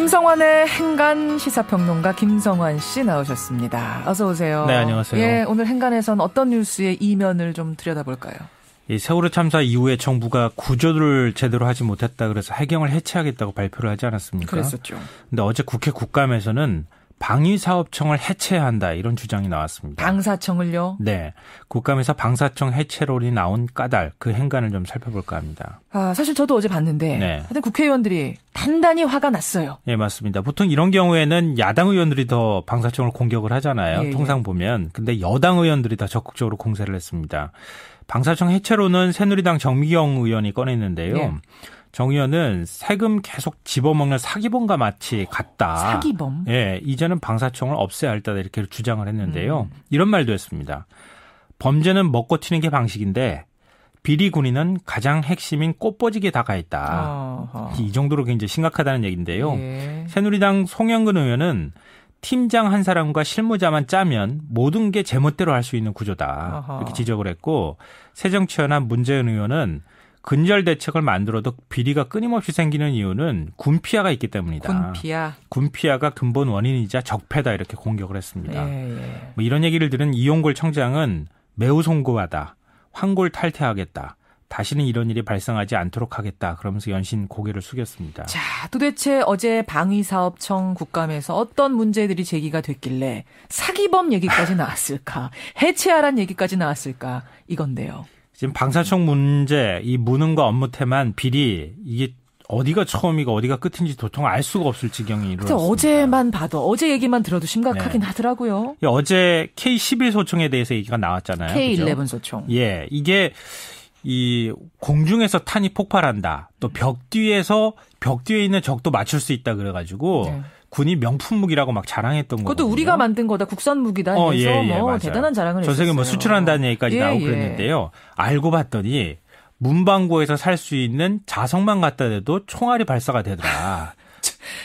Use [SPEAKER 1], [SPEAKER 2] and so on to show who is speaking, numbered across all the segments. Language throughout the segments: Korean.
[SPEAKER 1] 김성환의 행간 시사평론가 김성환 씨 나오셨습니다. 어서 오세요.
[SPEAKER 2] 네, 안녕하세요.
[SPEAKER 1] 예, 오늘 행간에선 어떤 뉴스의 이면을 좀 들여다볼까요?
[SPEAKER 2] 이 세월호 참사 이후에 정부가 구조를 제대로 하지 못했다 그래서 해경을 해체하겠다고 발표를 하지 않았습니까?
[SPEAKER 1] 그랬었죠.
[SPEAKER 2] 근데 어제 국회 국감에서는 방위사업청을 해체해야 한다 이런 주장이 나왔습니다.
[SPEAKER 1] 방사청을요?
[SPEAKER 2] 네. 국감에서 방사청 해체론이 나온 까닭, 그 행간을 좀 살펴볼까 합니다.
[SPEAKER 1] 사실 저도 어제 봤는데
[SPEAKER 2] 네.
[SPEAKER 1] 하여튼 국회의원들이 단단히 화가 났어요.
[SPEAKER 2] 네, 맞습니다. 보통 이런 경우에는 야당 의원들이 더 방사청을 공격을 하잖아요.
[SPEAKER 1] 예,
[SPEAKER 2] 통상 보면. 근데 여당 의원들이 더 적극적으로 공세를 했습니다. 방사청 해체로는 새누리당 정미경 의원이 꺼냈는데요.
[SPEAKER 1] 예.
[SPEAKER 2] 정 의원은 세금 계속 집어먹는 사기범과 마치 같다.
[SPEAKER 1] 사기범?
[SPEAKER 2] 예, 이제는 방사청을 없애야 할 때다 이렇게 주장을 했는데요. 이런 말도 했습니다. 범죄는 먹고 튀는 게 방식인데 비리 군인은 가장 핵심인 꽃보직에 다가 있다. 이 정도로 굉장히 심각하다는 얘기인데요.
[SPEAKER 1] 예.
[SPEAKER 2] 새누리당 송영근 의원은 팀장 한 사람과 실무자만 짜면 모든 게 제멋대로 할 수 있는 구조다. 이렇게 지적을 했고 새정치연합 문재인 의원은 근절 대책을 만들어도 비리가 끊임없이 생기는 이유는 군피아가 있기 때문이다. 군피아가 근본 원인이자 적폐다 이렇게 공격을 했습니다.
[SPEAKER 1] 예.
[SPEAKER 2] 뭐 이런 얘기를 들은 이용골 청장은 매우 송구하다. 황골 탈퇴하겠다. 다시는 이런 일이 발생하지 않도록 하겠다. 그러면서 연신 고개를 숙였습니다.
[SPEAKER 1] 자, 도대체 어제 방위사업청 국감에서 어떤 문제들이 제기가 됐길래 사기범 얘기까지 나왔을까? 해체하란 얘기까지 나왔을까? 이건데요.
[SPEAKER 2] 지금 방사청 문제, 이 무능과 업무 태만, 비리, 이게 어디가 처음이고 어디가 끝인지 도통 알 수가 없을 지경이 이루어졌습니다.
[SPEAKER 1] 어제만 봐도, 어제 얘기만 들어도 심각하긴
[SPEAKER 2] 네.
[SPEAKER 1] 하더라고요.
[SPEAKER 2] 어제 K11 소총에 대해서 얘기가 나왔잖아요.
[SPEAKER 1] K11
[SPEAKER 2] 그죠?
[SPEAKER 1] 소총.
[SPEAKER 2] 예, 이게 이 공중에서 탄이 폭발한다. 또 벽 뒤에 있는 적도 맞출 수 있다 그래가지고
[SPEAKER 1] 네.
[SPEAKER 2] 군이 명품 무기라고 막 자랑했던 거거든요.
[SPEAKER 1] 그것도 우리가 만든 거다, 국산 무기다 해서
[SPEAKER 2] 예,
[SPEAKER 1] 뭐
[SPEAKER 2] 맞아요.
[SPEAKER 1] 대단한 자랑을
[SPEAKER 2] 전
[SPEAKER 1] 했었어요.
[SPEAKER 2] 세계 뭐 수출한다는 얘기까지 나오고 그랬는데요. 알고 봤더니 문방구에서 살 수 있는 자석만 갖다 대도 총알이 발사가 되더라.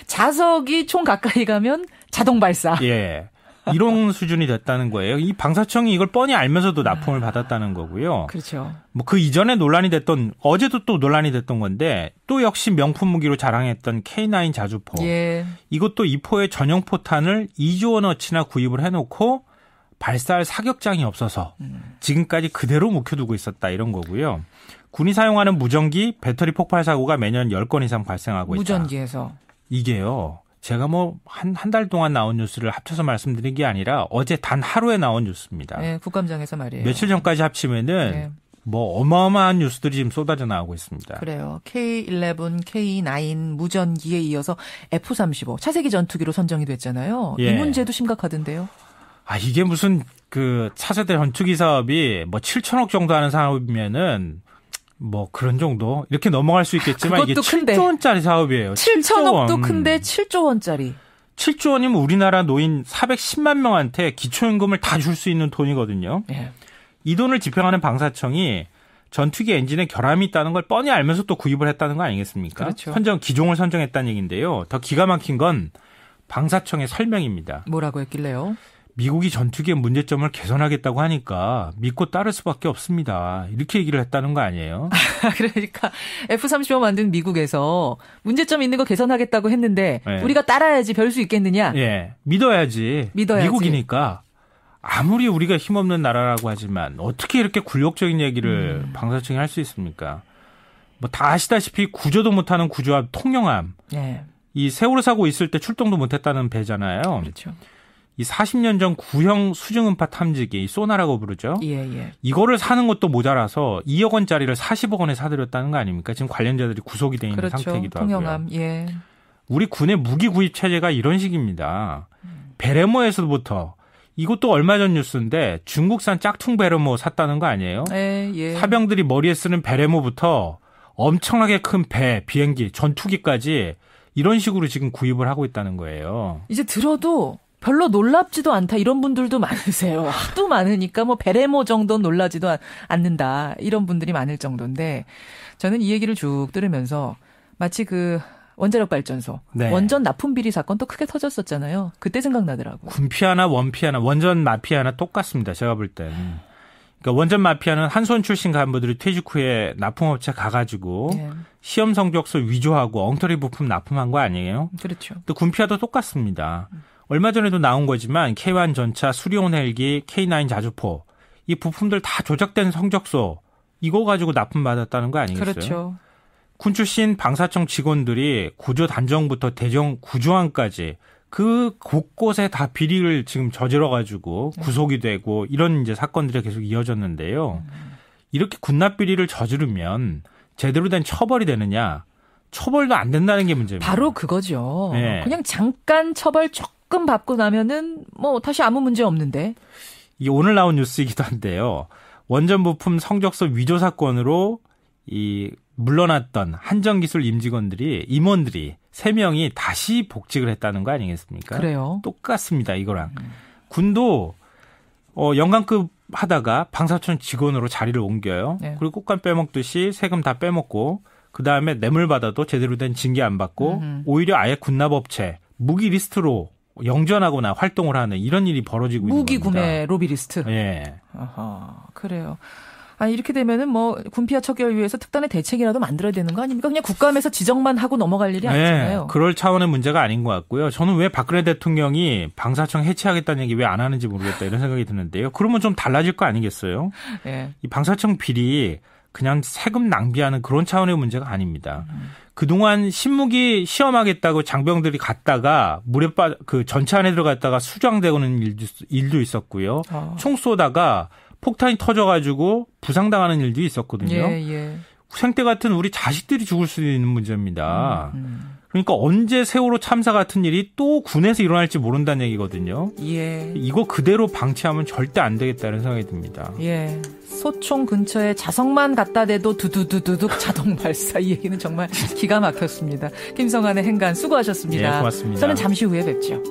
[SPEAKER 1] 자석이 총 가까이 가면 자동 발사.
[SPEAKER 2] 예. 이런 수준이 됐다는 거예요. 이 방사청이 이걸 뻔히 알면서도 납품을 받았다는 거고요.
[SPEAKER 1] 그렇죠.
[SPEAKER 2] 뭐 그 이전에 논란이 됐던, 어제도 또 논란이 됐던 건데 또 역시 명품 무기로 자랑했던 K9 자주포.
[SPEAKER 1] 예.
[SPEAKER 2] 이것도 이 포의 전용 포탄을 2조 원어치나 구입을 해놓고 발사할 사격장이 없어서 지금까지 그대로 묵혀두고 있었다 이런 거고요. 군이 사용하는 무전기 배터리 폭발 사고가 매년 10건 이상 발생하고 있다.
[SPEAKER 1] 무전기에서.
[SPEAKER 2] 이게요. 제가 뭐 한 달 동안 나온 뉴스를 합쳐서 말씀드린 게 아니라 어제 단 하루에 나온 뉴스입니다.
[SPEAKER 1] 네, 국감장에서 말이에요.
[SPEAKER 2] 며칠 전까지 합치면은
[SPEAKER 1] 네.
[SPEAKER 2] 뭐 어마어마한 뉴스들이 지금 쏟아져 나오고 있습니다.
[SPEAKER 1] 그래요. K11, K9 무전기에 이어서 F-35 차세기 전투기로 선정이 됐잖아요.
[SPEAKER 2] 예.
[SPEAKER 1] 이 문제도 심각하던데요.
[SPEAKER 2] 이게 무슨 그 차세대 전투기 사업이 뭐 7천억 정도 하는 사업이면은 뭐 그런 정도 이렇게 넘어갈 수 있겠지만 이게 7조 원짜리 사업이에요.
[SPEAKER 1] 7천억도 원. 큰데 7조 원짜리.
[SPEAKER 2] 7조 원이면 우리나라 노인 410만 명한테 기초연금을 다 줄 수 있는 돈이거든요.
[SPEAKER 1] 예.
[SPEAKER 2] 이 돈을 집행하는 방사청이 전투기 엔진에 결함이 있다는 걸 뻔히 알면서 또 구입을 했다는 거 아니겠습니까?
[SPEAKER 1] 그렇죠.
[SPEAKER 2] 기종을 선정했다는 얘기인데요. 더 기가 막힌 건 방사청의 설명입니다.
[SPEAKER 1] 뭐라고 했길래요?
[SPEAKER 2] 미국이 전투기의 문제점을 개선하겠다고 하니까 믿고 따를 수밖에 없습니다. 이렇게 얘기를 했다는 거 아니에요?
[SPEAKER 1] 그러니까 F-35 만든 미국에서 문제점 있는 거 개선하겠다고 했는데
[SPEAKER 2] 네.
[SPEAKER 1] 우리가 따라야지 별 수 있겠느냐?
[SPEAKER 2] 예, 믿어야지. 미국이니까 아무리 우리가 힘없는 나라라고 하지만 어떻게 이렇게 굴욕적인 얘기를 방사청이 할 수 있습니까? 뭐 다 아시다시피 구조도 못하는 구조함, 통영함.
[SPEAKER 1] 네.
[SPEAKER 2] 이 세월호 사고 있을 때 출동도 못했다는 배잖아요.
[SPEAKER 1] 그렇죠.
[SPEAKER 2] 이 40년 전 구형 수중음파 탐지기, 소나라고 부르죠.
[SPEAKER 1] 예.
[SPEAKER 2] 이거를 사는 것도 모자라서 2억 원짜리를 40억 원에 사들였다는 거 아닙니까? 지금 관련자들이 구속이 돼 있는
[SPEAKER 1] 그렇죠.
[SPEAKER 2] 상태이기도
[SPEAKER 1] 통영함.
[SPEAKER 2] 하고요.
[SPEAKER 1] 예.
[SPEAKER 2] 우리 군의 무기 구입 체제가 이런 식입니다. 베레모에서부터 이것도 얼마 전 뉴스인데 중국산 짝퉁 베레모 샀다는 거 아니에요?
[SPEAKER 1] 예.
[SPEAKER 2] 사병들이 머리에 쓰는 베레모부터 엄청나게 큰 배, 비행기, 전투기까지 이런 식으로 지금 구입을 하고 있다는 거예요.
[SPEAKER 1] 이제 들어도 별로 놀랍지도 않다 이런 분들도 많으세요. 하도 많으니까 뭐 베레모 정도는 놀라지도 않는다 이런 분들이 많을 정도인데 저는 이 얘기를 쭉 들으면서 마치 그 원자력 발전소
[SPEAKER 2] 네.
[SPEAKER 1] 원전 납품 비리 사건도 크게 터졌었잖아요. 그때 생각나더라고요.
[SPEAKER 2] 군피아나 원피아나 원전 마피아나 똑같습니다. 제가 볼 땐. 그러니까 원전 마피아는 한수원 출신 간부들이 퇴직 후에 납품업체 가가지고 네. 시험 성적서 위조하고 엉터리 부품 납품한 거 아니에요?
[SPEAKER 1] 그렇죠.
[SPEAKER 2] 또 군피아도 똑같습니다. 얼마 전에도 나온 거지만 K1 전차, 수리온 헬기, K9 자주포 이 부품들 다 조작된 성적서 이거 가지고 납품받았다는 거 아니겠어요?
[SPEAKER 1] 그렇죠.
[SPEAKER 2] 군 출신 방사청 직원들이 구조 단정부터 대정 구조안까지 그 곳곳에 다 비리를 지금 저질러가지고 구속이 되고 이런 이제 사건들이 계속 이어졌는데요. 이렇게 군납 비리를 저지르면 제대로 된 처벌이 되느냐? 처벌도 안 된다는 게 문제입니다.
[SPEAKER 1] 바로 그거죠.
[SPEAKER 2] 네.
[SPEAKER 1] 그냥 잠깐 처벌 조금 받고 나면은 뭐 다시 아무 문제 없는데.
[SPEAKER 2] 이게 오늘 나온 뉴스이기도 한데요. 원전 부품 성적서 위조 사건으로 이 물러났던 한전기술 임직원들이 3명이 다시 복직을 했다는 거 아니겠습니까?
[SPEAKER 1] 그래요.
[SPEAKER 2] 똑같습니다. 이거랑. 군도 연관급 하다가 방사청 직원으로 자리를 옮겨요. 네. 그리고 꽃감 빼먹듯이 세금 다 빼먹고 그다음에 뇌물 받아도 제대로 된 징계 안 받고 오히려 아예 군납업체 무기 리스트로 영전하거나 활동을 하는 이런 일이 벌어지고 있는 겁니다.
[SPEAKER 1] 무기 구매 로비 리스트.
[SPEAKER 2] 예.
[SPEAKER 1] 아하, 그래요. 아니 이렇게 되면은 뭐 군피아 척결 위해서 특단의 대책이라도 만들어야 되는 거 아닙니까? 그냥 국감에서 지적만 하고 넘어갈 일이 아니잖아요.
[SPEAKER 2] 그럴 차원의 문제가 아닌 것 같고요. 저는 왜 박근혜 대통령이 방사청 해체하겠다는 얘기 왜 안 하는지 모르겠다 이런 생각이 드는데요. 그러면 좀 달라질 거 아니겠어요? 네. 이 방사청 비리 그냥 세금 낭비하는 그런 차원의 문제가 아닙니다. 그동안 신무기 시험하겠다고 장병들이 갔다가 물에 그 전차 안에 들어갔다가 수장되는 일도 있었고요. 총 쏘다가 폭탄이 터져가지고 부상당하는 일도 있었거든요. 예. 생때 같은 우리 자식들이 죽을 수 있는 문제입니다. 그러니까 언제 세월호 참사 같은 일이 또 군에서 일어날지 모른다는 얘기거든요.
[SPEAKER 1] 예.
[SPEAKER 2] 이거 그대로 방치하면 절대 안 되겠다는 생각이 듭니다.
[SPEAKER 1] 예. 소총 근처에 자석만 갖다 대도 두두두두둑 자동 발사 이 얘기는 정말 기가 막혔습니다. 김성환의 행간 수고하셨습니다.
[SPEAKER 2] 예, 고맙습니다.
[SPEAKER 1] 저는 잠시 후에 뵙죠.